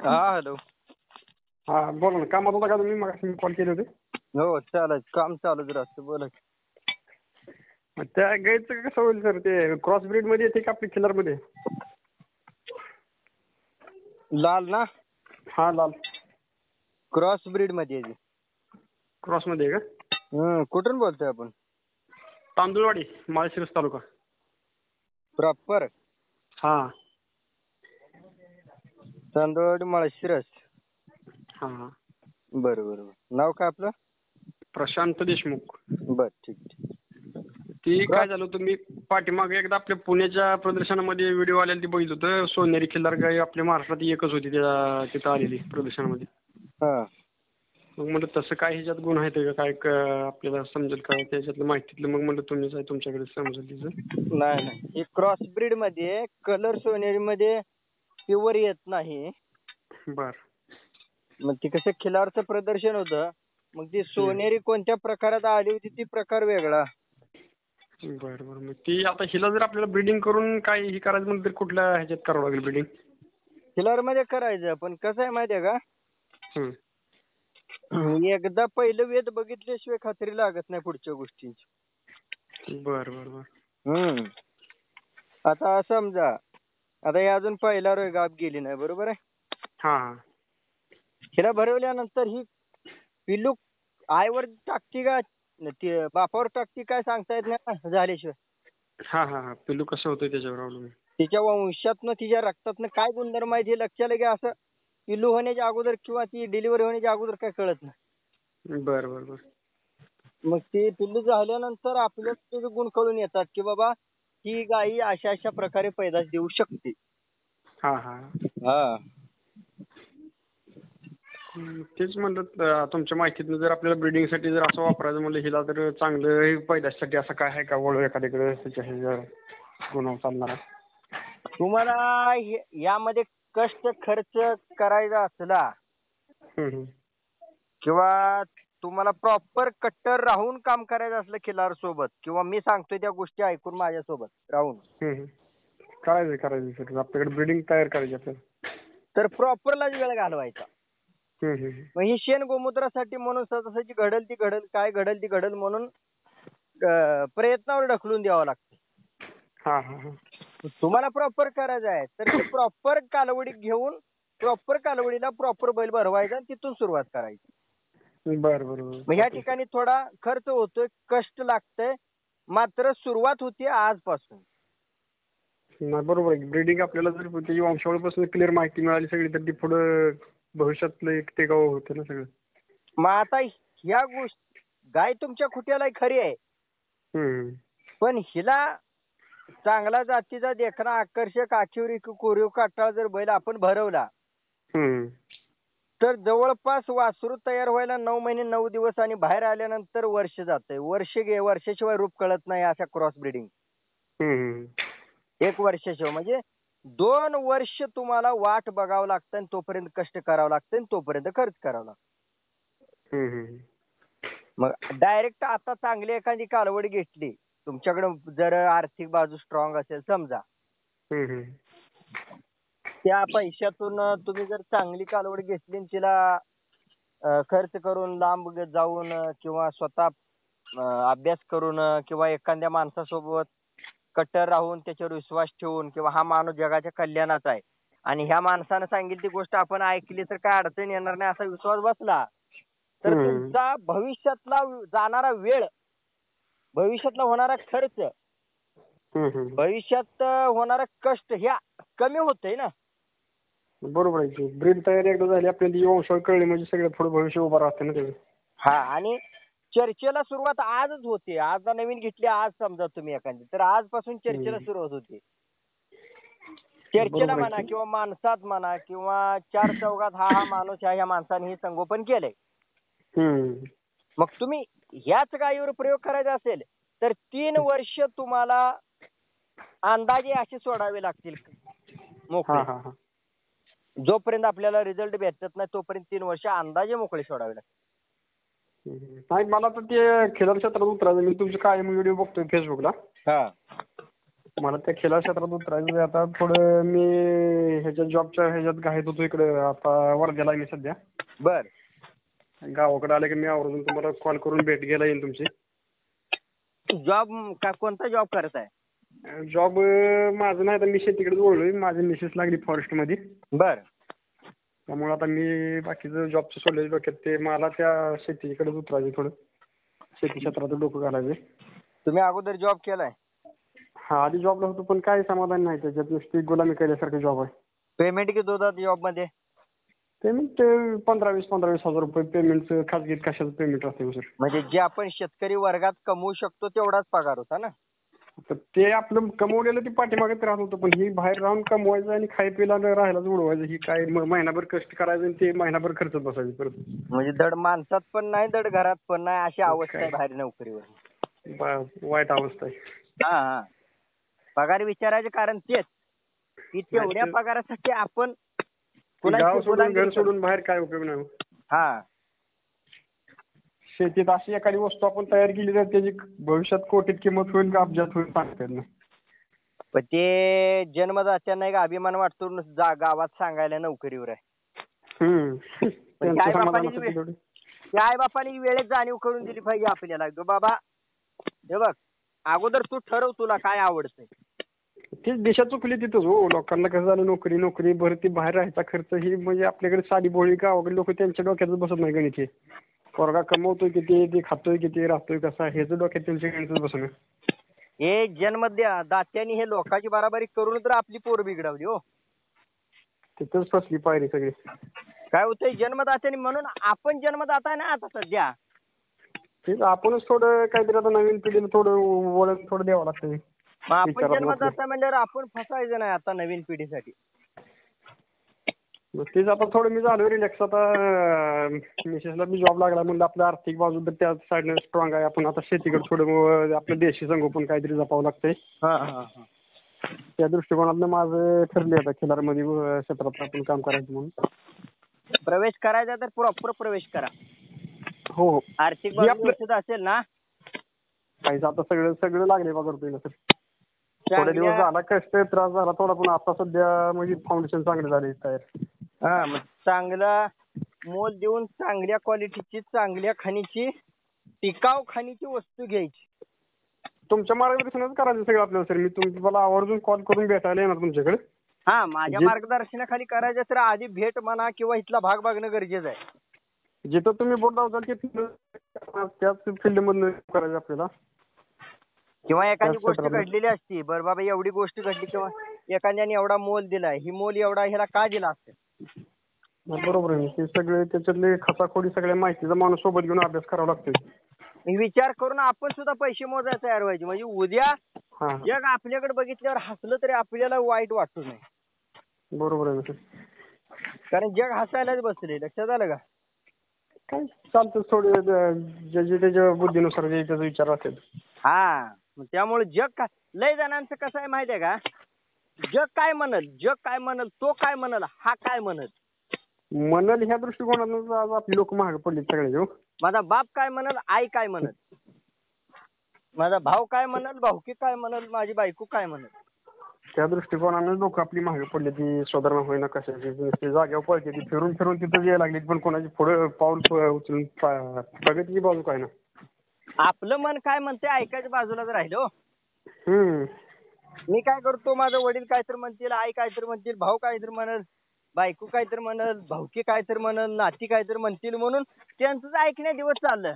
हा हॅलो. हा बोला ना. कामात होता का तुम्ही? मग कॉल केले होते. हो चालेल, काम चालूच राहतं, बोला. मग त्या गाईचं कसं होईल सर? ते क्रॉस ब्रीड मध्ये येते का आपली खिल्लार मध्ये? लाल ना? हा लाल क्रॉस ब्रीड मध्ये आहे ती. क्रॉस मध्ये आहे का? कुठून बोलतोय आपण? तांदूळवाडी, माळशिरस तालुका. प्रॉपर हा तांदूळवाडी माळशिरस. हा हा. बरं बरं. नाव काय आपलं? प्रशांत देशमुख. बर ठीक ठीक. ती काय झालं होतं, मी पाठीमागे एकदा आपल्या पुण्याच्या प्रदर्शनामध्ये व्हिडिओ आलेला ते बघितलं होतं. सोनेरी खिल्लार गाय आपल्या महाराष्ट्रात एकच होती तिथं आलेली प्रदर्शनामध्ये. हा. मग म्हणलं तसं काय ह्याच्यात गुण आहेत का काय आपल्याला समजेल का त्याच्यातलं माहितीतलं? मग म्हणलं तुम्हीच आहे, तुमच्याकडे समजेल तिचं. नाही नाही, हे क्रॉस ब्रीड मध्ये कलर सोनेरी मध्ये प्युअर येत नाही. बर. मग ती कसं खिलारचं प्रदर्शन होतं, मग ती सोनेरी कोणत्या प्रकारात आली होती ती प्रकार वेगळा. बरं बरं. मग ती आता हिला जर आपल्याला ब्रीडिंग करून काय हे करायचं म्हणलं तर कुठल्या ह्याच्यात करावं लागेल ब्रीडिंग? खिलार मध्ये करायचं, पण कसं आहे माहितीये का? हं. एकदा पहिलं वेद बघितल्याशिवाय खात्री लागत नाही पुढच्या गोष्टींची. बरं बरं बरं. आता समजा, आता हे अजून पहिला गाब गेली नाही, बरोबर आहे? हां हां. हिला भरवल्यानंतर ही पिल्लू आईवर टाकती का बापावर टाकती काय सांगता येत नाही ना झाल्याशिवाय. हां हां हां. पिल्लू कसं होतं त्याच्यावर अवलंबून. तिच्या वंशातनं तिच्या रक्तातनं काय गुणधर्म आहे हे लक्षाला घ्या. असं पिल्लू होण्याच्या अगोदर किंवा ती डिलिव्हरी होण्याच्या अगोदर काय कळत नाही. बरं बरं बरं. मग ती पिल्लू झाल्यानंतर आपल्याला त्याचे गुण कळून येतात की बाबा ही गाई अशा अशा प्रकारे पैदास देऊ शकते. हां हां. हा. तेच म्हणलं तुमच्या माहितीतनं जर आपल्याला ब्रीडिंगसाठी जर असं वापरायचं म्हणलं हिला तर चांगलं पैदासाठी असं काय आहे का वळू एखाद्याकडे त्याच्या हे गुण चालणार? तुम्हाला यामध्ये कष्ट खर्च करायचा असला किंवा तुम्हाला प्रॉपर कट्टर राहून काम करायचं असलं खिलार सोबत, किंवा मी सांगतोय त्या गोष्टी ऐकून माझ्यासोबत राहून करायचं सर आपल्याकडे ब्रीडिंग तयार करायची आपल्याला, तर प्रॉपरलाच वेळ घालवायचा. मग ही शेण गोमूत्रासाठी म्हणून सदस्याची घडल ती घडल, काय घडल ती घडल म्हणून प्रयत्नावर ढकलून द्यावं लागतं. तुम्हाला प्रॉपर करायचं आहे तर ते प्रॉपर कालवडी घेऊन प्रॉपर कालवडीला प्रॉपर बैल भरवायचा आणि तिथून सुरुवात करायची. बरं बरं. मग या ठिकाणी थोडा खर्च होतोय, कष्ट लागतंय, मात्र सुरुवात होती आजपासून. बरोबर आहे. ब्रीडिंग आपल्याला जर त्याची वंशावळीपासून क्लिअर माहिती मिळाली सगळी तर ती पुढं भविष्यातलं एक ते गाव होतं ना सगळं. मग आता ह्या गोष्टी गाय तुमच्या खुट्याला खरी आहे, पण हिला चांगला जातीचा देखणा आकर्षक आखीवर कोरीव काटाळ जर बैल आपण भरवला तर जवळपास वासरू तयार व्हायला 9 महिने 9 दिवस आणि बाहेर आल्यानंतर वर्ष जातंय. वर्षाशिवाय रूप कळत नाही अशा क्रॉस ब्रीडिंग. 1 वर्षाशिवाय म्हणजे 2 वर्ष तुम्हाला वाट बघावं लागतं आणि तोपर्यंत कष्ट करावं लागतं आणि तोपर्यंत खर्च करावा लागतो. मग डायरेक्ट आता चांगली एखादी कालवड घेतली, तुमच्याकडे जर आर्थिक बाजू स्ट्रॉंग असेल समजा, त्या पैशातून तुम्ही जर चांगली कालवड घेतली आणि तिला खर्च करून लांब जाऊन किंवा स्वतः अभ्यास करून किंवा एखाद्या माणसासोबत कट्टर राहून त्याच्यावर विश्वास ठेवून किंवा हा माणूस जगाच्या कल्याणाचा आहे आणि ह्या माणसानं सांगितली ती गोष्ट आपण ऐकली तर काय अडचण येणार नाही असा विश्वास बसला तर तुमचा भविष्यातला जाणारा वेळ, भविष्यातला होणारा खर्च, भविष्यात होणारा कष्ट ह्या कमी होतंय ना. बरोबर आहे. ब्रीड तयारी एकदा झाली आपल्याला वंशावळ कळली म्हणजे सगळं पुढे भविष्य उभा राहतं ना त्याचं. हा, आणि चर्चेला सुरुवात आजच होते. आज नवीन घेतली आज समजा तुम्ही एखादी तर आजपासून चर्चेला सुरुवात होते. चर्चेला म्हणा किंवा माणसात म्हणा किंवा 4 चौघात हा माणूस ह्या माणसाने हे संगोपन केलंय. मग तुम्ही ह्याच गायीवर प्रयोग करायचा असेल तर 3 वर्ष तुम्हाला अंदाजे असे सोडावे लागतील मोकळे. जोपर्यंत आपल्याला रिझल्ट भेटत नाही तोपर्यंत 3 वर्ष अंदाजे मोकळे सोडावे लागतील. नाही मला तर ते खिलार क्षेत्रात उतरायचं. मी तुमचे कायम व्हिडिओ बघतोय फेसबुकला. मला त्या खेळा क्षेत्रात उतरायचं आता थोडं मी ह्याच्यात घाईत होतो इकडे आता वर्ध्याला आहे मी सध्या. बर. गावाकडे आले की मी आवर्जून तुम्हाला कॉल करून भेट घ्यायला येईन तुमची. जॉब का कोणता जॉब करत आहे? जॉब माझं नाही, आता मी शेतीकडे वळलोय. माझी मिसेस लागली फॉरेस्टमध्ये. बर. त्यामुळे आता मी बाकीचं जॉबचं सोडलेलं डोक्यात, ते मला त्या शेतीकडेच उतरायचं, थोडं शेती क्षेत्रात डोकं घालायचं. तुम्ही अगोदर जॉब केलाय? हा, आधी जॉबला होतो पण काही समाधान नाही त्याच्यात, नुसती गुलामी केल्यासारखं जॉब आहे. पेमेंट किती होतात जॉब मध्ये? पेमेंट 15,000-20,000 रुपये पेमेंट, खाजगीत कशाचं पेमेंट असते सर. म्हणजे जे आपण शेतकरी वर्गात कमवू शकतो तेवढाच पगार होता ना? तर ते आपलं कमवलेलं ते पाठीमागत राहत होतं, पण ही बाहेर राहून कमवायचं आणि खाय प्यायला राहायलाच उडवायचं. ही काय महिनाभर कष्ट करायचं आणि ते महिनाभर खर्चत बसायचं परत. म्हणजे धड माणसात पण नाही धड घरात पण नाही अशी अवस्था आहे बाहेर नोकरीवर. वाईट अवस्था आहे. हा हा. पगार विचारायचे कारण तेच की तेवढ्या पगारासाठी आपण गाव सोडून घर सोडून बाहेर काय उपयोग नाही. हा. शेतीत अशी एखादी वस्तू आपण तयार केली तर त्याची भविष्यात कोटीत किंमत होईल का अब्जात होईल सांगता येत नाही. पण ते जन्मदात्यांना एक अभिमान वाटतो गावात सांगायला नोकरीवर आहे. आई बापाने वेळेत जाणीव करून दिली पाहिजे आपल्याला, बाबा हे बघ अगोदर तू ठरव तुला काय आवडतंय. तीच दिशा चुकली तिथंच हो. लोकांना कसं झालं, नोकरी भरती बाहेर राहायचा खर्च ही म्हणजे आपल्याकडे साधी भोळी गावाकडे लोक त्यांच्या डोक्यातच बसत नाही गणित. हे पोरगा कमवतोय किती, ते खातोय किती, राहतोय कसा, हेच डोक्यात त्यांच्या गणितच बसणं. हे जन्म दात्यांनी हे लोकांची बराबरी करून तर आपली पोर बिघडवली हो. तिथंच फसली पायरी सगळी. काय होतंय जन्मदात्यांनी, म्हणून आपण जन्मदाता आहे ना आता सध्या. तेच आपणच थोडं काहीतरी आता नवीन पिढीला थोडं वळण थोडं द्यावं लागतं. आपण जन्मदाता म्हणल्यावर आपण फसायचं नाही आता नवीन पिढीसाठी. तेच आता थोडं मी झालो रिलॅक्स. आता मिसेसला बी जॉब लागला म्हणलं आपल्या आर्थिक बाजू तर त्या साईडने स्ट्रॉंग आहे. आपण आता शेतीकडे थोडं आपलं देशी संगोपन काहीतरी जपावं लागतंय. त्या दृष्टिकोनातनं माझं ठरले आता खिलारमध्ये क्षेत्रात आपण काम करायचं म्हणून. प्रवेश करायचा तर प्रॉपर प्रवेश करा. हो. आर्थिक बाजू व्यवस्थित असेल ना. काहीच आता सगळं लागले बघा तुला सर. थोडे दिवस झाला कष्ट त्रास झाला थोडा, पण आता सध्या म्हणजे फाउंडेशन चांगले झाले तयार. हा, मग चांगला मोल देऊन चांगल्या क्वालिटीची, चांगल्या खाणीची, टिकाऊ खाणीची वस्तू घ्यायची. तुमच्या मार्गदर्शनच करायचं सगळं आपल्याला सर. मी तुम्हाला आवर्जून कॉल करून भेटायला येणार तुमच्याकडे. हा, माझ्या मार्गदर्शनाखाली करायचं तर आधी भेट म्हणा किंवा इथला भाग बघणं गरजेचं आहे. जिथं तुम्ही बोट लावताल त्याच फील्डमधून करायचं आपल्याला. किंवा एखादी गोष्ट घडलेली असती, बरं बाबा एवढी गोष्ट घडली किंवा एखाद्याने एवढा मोल दिलाय, ही मोल एवढा ह्याला का दिला असेल. बरोबर आहे. ते सगळे त्याच्यातले खचाखोडी सगळ्या माहितीचा माणूस सोबत घेऊन अभ्यास करावा लागतोय. विचार करून आपण सुद्धा पैसे मोजायला तयार व्हायचे, म्हणजे उद्या जग आपल्याकडे बघितल्यावर हसलं तरी आपल्याला वाईट वाटू नये. बरोबर आहे. कारण जग हसायलाच बसले. लक्षात आलं का? काय चालतं थोडे ज्याच्या त्याच्या बुद्धीनुसार जे त्याचा विचार असेल. हा, त्यामुळे जग काय लय जणांचं कसं आहे माहितीये का, जग काय म्हणल तो काय म्हणल हा काय म्हणल ह्या दृष्टिकोनातून आज आपली लोक महाग पडली सगळे. माझा बाप काय म्हणल, आई काय म्हणल, माझा भाऊ काय म्हणल, भाऊकी काय म्हणल, माझी बायको काय म्हणल, त्या दृष्टिकोनाने लोक आपली महाग पडली. ती सुधारणा होईना कशाची, जागेवर पळते ती, फिरून तिथं यायला लागली, पण कोणाची पुढे पाऊल उचलून प्रगतीची बाजू काय ना. आपलं मन काय म्हणते ऐकायच्या बाजूलाच राहिलो. मी काय करतो, माझं वडील काहीतरी म्हणतील, आई काहीतरी म्हणतील, भाऊ काहीतरी म्हणल, बायको काहीतरी म्हणल, भाऊकी काहीतरी म्हणल, नाती काहीतरी म्हणतील, म्हणून त्यांचं ऐकण्या दिवस चाललं.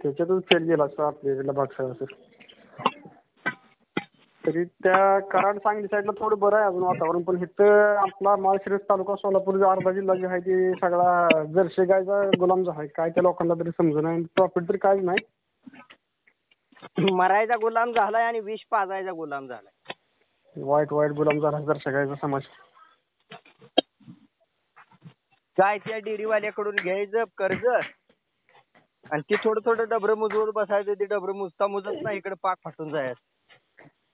त्याच्यातच फेल गेला असं आपल्याला भाग सर. तरी त्या कराड सांगली साईडला थोडं बरं आहे अजून वातावरण, पण इथं आपला माळशिरस तालुका सोलापूर अर्धा जिल्हा जे आहे ते सगळा जर्सी गायचा गुलाम आहे. काय त्या लोकांना तरी समजून नाही, प्रॉफिट तरी काहीच नाही. मरायचा गुलाम झालाय आणि विष पाजायचा गुलाम झालाय. वाईट गुलाम झाला जर्सी गायचा समाज. काय त्या डेअरीवाल्याकडून घ्यायचं कर्ज आणि ते थोडं डबरं मुजवत बसायचं. ते डबरं मुजत नाही, इकडे पाक फाटून जायचं.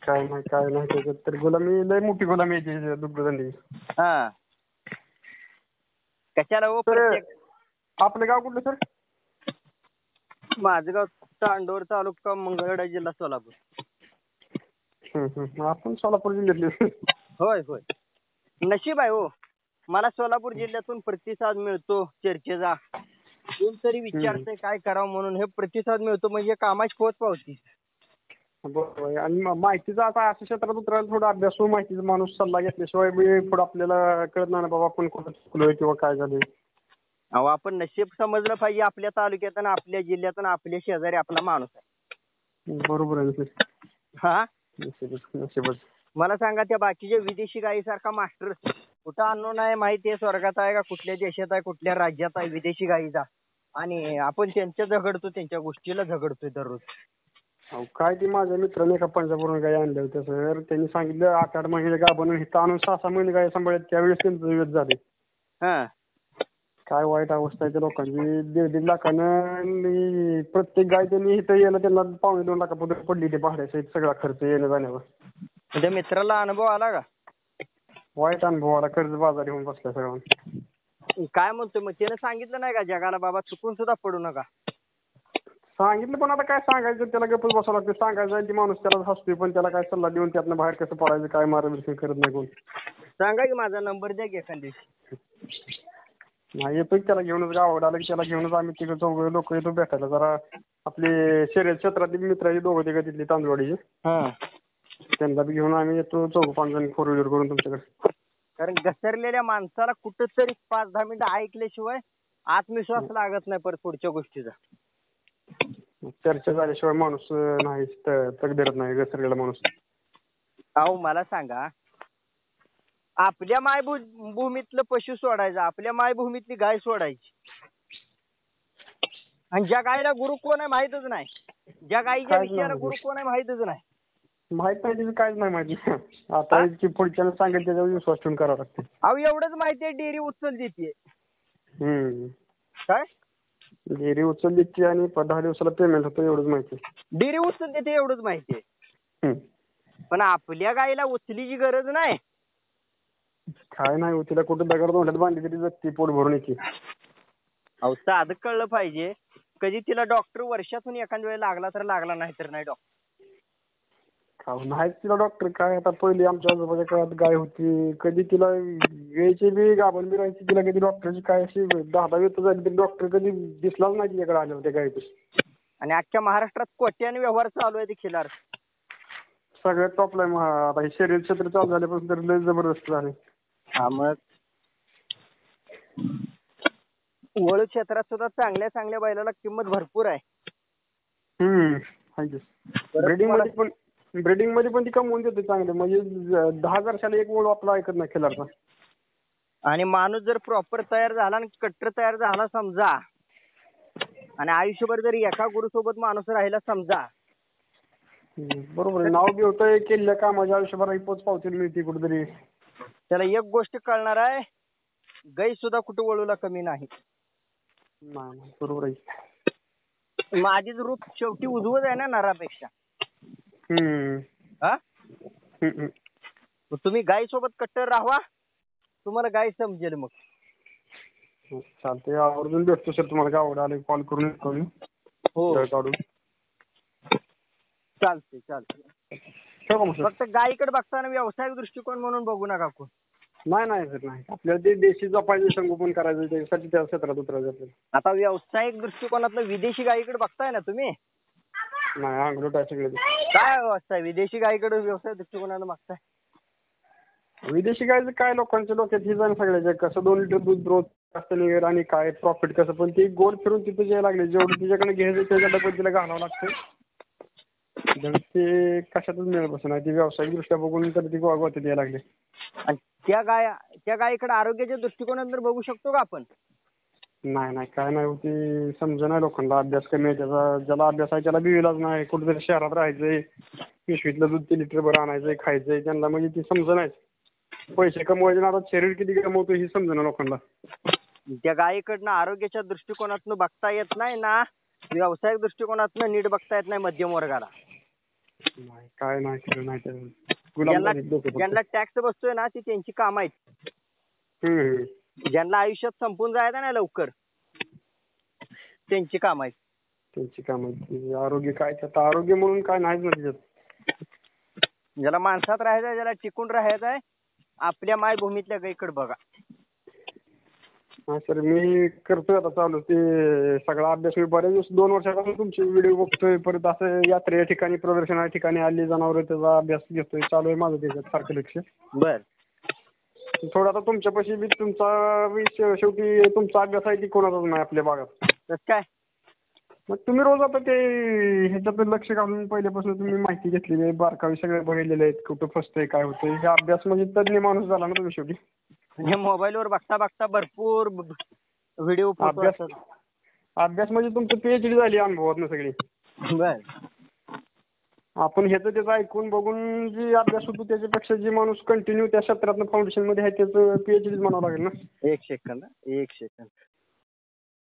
काय नाही त्याच्यात तर गुलामी लय मोठी गुलामी आहे दुग्धधंदे. हा, कशाला हो. आपलं गाव कुठलं सर? माझं गाव चांदोर तालुका मंगळवेढा जिल्हा सोलापूर. आपण सोलापूर जिल्ह्यातले. होय होय. नशीब आहे हो. मला सोलापूर जिल्ह्यातून प्रतिसाद मिळतो चर्चेचा. कोण तरी विचारतंय काय करावं म्हणून, हे प्रतिसाद मिळतो म्हणजे कामाची पोच पावती. बरोबर. आणि माहितीचा आता अशा क्षेत्रात उतरायला थोडा अभ्यास हो, माहितीचा माणूस सल्ला घेतल्याशिवाय पुढे आपल्याला कळत नाही ना बाबा आपण कुठं चुकलोय किंवा काय झालंय. अहो आपण नशीब समजलं पाहिजे. आपल्या तालुक्यात आणि आपल्या जिल्ह्यात आणि आपल्या शेजारी आपला माणूस आहे. बरोबर आहे. हा नशीबच. मला सांगा, त्या बाकीच्या विदेशी गायीसारखा मास्टर कुठं आणून आहे माहिती आहे, स्वर्गात आहे का कुठल्या देशात आहे कुठल्या राज्यात आहे विदेशी गायीचा, आणि आपण त्यांच्या झगडतो, त्यांच्या गोष्टीला झगडतोय दररोज. काय ती माझ्या मित्राने एका पंजाबवरून गाय आणल्या होत्या सर. त्यांनी सांगितलं 8-8 महिने गाभण इथं आणून 6-6 महिने गाय सांभाळत, त्यावेळेस त्यांचं दिवस झाले. हा काय वाईट अवस्था आहे त्या लोकांची. 1.5 लाखानं प्रत्येक गाय त्यांनी इथं येणं त्यांना 2.5 लाखापर्यंत पडली ते भाड्यासहित सगळा खर्च येणं जाण्यावर. त्या मित्राला अनुभव आला का? वाईट अनुभव आला. कर्जबाजारी होऊन बसला सगळं. काय म्हणतोय मग? त्यानं सांगितलं नाही का जगाला बाबा चुकून सुद्धा पडू नका? सांगितलं, पण आता काय सांगायचं, त्याला गप्पच बसावं लागतं. सांगायचं आहे की माणूस त्याला हसतोय, पण त्याला काय सल्ला देऊन त्यातनं बाहेर कसं पडायचं काय मार्गदर्शन करत नाही कोण. सांगा की माझा नंबर द्या की एखाद दिवशी. नाही येतो की त्याला घेऊनच, गावाकडे आलं की त्याला घेऊनच आम्ही तिकडे चौघ लोक येतो भेटायला. जरा आपले शर्यत क्षेत्रातली मित्राची दोघं तिघं तिथली तांदवाडीचे, त्यांना बी घेऊन आम्ही येतो 4-5 जण 4 व्हीलर करून तुमच्याकडे. कारण घसरलेल्या माणसाला कुठंतरी 5-10 मिनिटं ऐकल्याशिवाय आत्मविश्वास लागत नाही परत पुढच्या गोष्टीचा. चर्चा झाल्याशिवाय माणूस नाही तग धरत नाही घसरलेला माणूस. अहो मला सांगा, आपल्या मायभूमीतलं पशु सोडायचं, आपल्या मायभूमीतली गाय सोडायची, आणि ज्या गायला गुरु कोण आहे माहितच नाही, ज्या गायीच्या विषयाला गुरु कोण आहे माहितच नाही. माहित नाही तिचं काहीच नाही माहिती. आता की पुढच्याला सांगेल त्याच्यावर विश्वास ठेवून करावं लागतं. अहो एवढंच माहिती आहे, डेअरी उचल देते. काय डेअरी उचल देते आणि 10 दिवसाला पेमेंट होतं एवढंच माहिती. डेअरी उचल देते एवढंच माहिती आहे. पण आपल्या गायीला उचलीची गरज नाही. काय नाही, तिला कुठं दगड तोंडात बांधली तरी जगती, पोट भरून येते. अहो साधं कळलं पाहिजे. कधी तिला डॉक्टर वर्षातून एखाद्या वेळेला लागला तर लागला, नाही तर नाही डॉक्टर. नाहीच तिला डॉक्टर. काय आता पहिली आमच्या आजोबाच्या काळात गाय होती, कधी तिला वेळची बी गाभण बी राहायची, तिला कधी डॉक्टरची काय अशी 10 वेळ झाली तरी डॉक्टर कधी दिसलाच नाही तिच्याकडे आले होते गायीपाशी. आणि अख्ख्या महाराष्ट्रात कोट्याने व्यवहार चालू आहे ते खिलार. सगळ्यात टॉपला आहे. आता हे शर्यत क्षेत्र चालू झाल्यापासून तर लय जबरदस्त झाले. हा मग वळू क्षेत्रात सुद्धा चांगल्या चांगल्या बैलाला किंमत भरपूर आहे. ब्रिडिंग मध्ये पण ती कमवून देते चांगले. म्हणजे 10 वर्षाला एक वळू आपला ऐकत नाही खिलारचा. आणि माणूस जर प्रॉपर तयार झाला आणि कट्टर तयार झाला समजा, आणि आयुष्यभर जर एका गुरुसोबत माणूस राहिला समजा, बरोबर नाव बी होतंय, केलेल्या कामाच्या आयुष्यभर पोच पावती मिळते कुठेतरी. त्याला एक गोष्ट कळणार आहे, गाई सुद्धा कुठं वळूला कमी नाही. बरोबर आहे. माझीच रूप शेवटी उजवत आहे ना नरापेक्षा. तुम्ही गाई सोबत कट्टर राहा, तुम्हाला गाय समजेल. मग चालतंय, आवर्जून भेटतो सर तुम्हाला. गावाकडे आले कॉल करून काढून. चालतंय. फक्त गायीकडे बघताना व्यावसायिक दृष्टिकोन म्हणून बघू नका कोण. नाही सर, नाही. आपल्याला ते देशी जपायचं, संगोपन करायचं, त्यासाठी त्या क्षेत्रात उतरायचं. आता व्यावसायिक दृष्टिकोनातलं विदेशी गायीकडे बघताय ना तुम्ही? नाही, अंगलट आहे सगळे. काय अवस्था आहे विदेशी गायीकडे व्यवसाय दृष्टिकोनानं बघताय? विदेशी गायचं काय लोकांच्या डोक्यात ही जाण सगळ्याच्या, कसं 2 लिटर दूध रोज जास्त निघेल आणि काय प्रॉफिट कसं, पण ती गोल फिरून तिथे यायला लागले. जेवढं तिच्याकडे घ्यायचं त्याच्या डबल तिला घालावं लागतं. ते कशातच मिळत बसून आहे. ती व्यावसायिक दृष्ट्या बघून तर ती गोत्यात यायला लागले. आणि त्या गायीकडे आरोग्याच्या दृष्टिकोनातून बघू शकतो का आपण? नाही, काय नाही. ती समज नाही लोकांना. अभ्यास कमी आहे त्याचा. ज्याला अभ्यास आहे त्याला बी इलाज नाही. कुठेतरी शहरात राहायचंय, पिशवीतलं दूध 3 लिटर भर आणायचंय, खायचंय. त्यांना म्हणजे ती समज नाही. पैसे कमवायचे ना, आता शरीर किती कमवतो ही समज ना लोकांना. त्या गायीकडनं आरोग्याच्या दृष्टिकोनातून बघता येत नाही ना, व्यावसायिक दृष्टिकोनातून नीट बघता येत नाही मध्यम वर्गाला. नाही, काय नाही. ज्यांना टॅक्स बसतोय ना, ती त्यांची काम आहेत. ज्यांना आयुष्यात संपून जायचं ना लवकर, त्यांची काम आहेत. आरोग्य काय, आता आरोग्य म्हणून काय नाहीच ना त्याच्यात. ज्याला माणसात राहायचं आहे, ज्याला टिकून राहायचं आहे, आपल्या मायभूमीतल्या गाईकडे बघा. हा सर, मी करतोय आता चालू ते सगळा अभ्यास. मी बरेच दिवस 2 वर्षापासून तुमचे व्हिडिओ बघतोय. परत असं यात्रे ठिकाणी, प्रदर्शना ठिकाणी आली जनावर त्याचा अभ्यास घेतोय. चालू आहे माझं त्याच्यात सारखं लक्ष. बर. थोडं आता तुमच्यापाशी बी तुमचा शेवटी तुमचा अभ्यास आहे ती कोणाचाच नाही आपल्या भागात. तसं काय? मग तुम्ही रोज आता ते ह्याच्यात लक्ष घालून पहिल्यापासून तुम्ही माहिती घेतलेली आहे, बारकावे सगळे बघितलेले आहेत, कुठं फसतंय काय होतंय. हे अभ्यास म्हणजे तज्ञ माणूस झाला ना तुम्ही शेवटी. म्हणजे मोबाईलवर बघता बघता भरपूर व्हिडिओ अभ्यास म्हणजे तुमचं पीएचडी झाली अनुभवातनं सगळी. बर. आपण ह्याचं त्याचं ऐकून बघून जी अभ्यास होतो त्याच्यापेक्षा जी माणूस कंटिन्यू त्या क्षेत्रातनं फाउंडेशन मध्ये आहे त्याचं पीएचडी म्हणावं लागेल ना. एक सेकंद.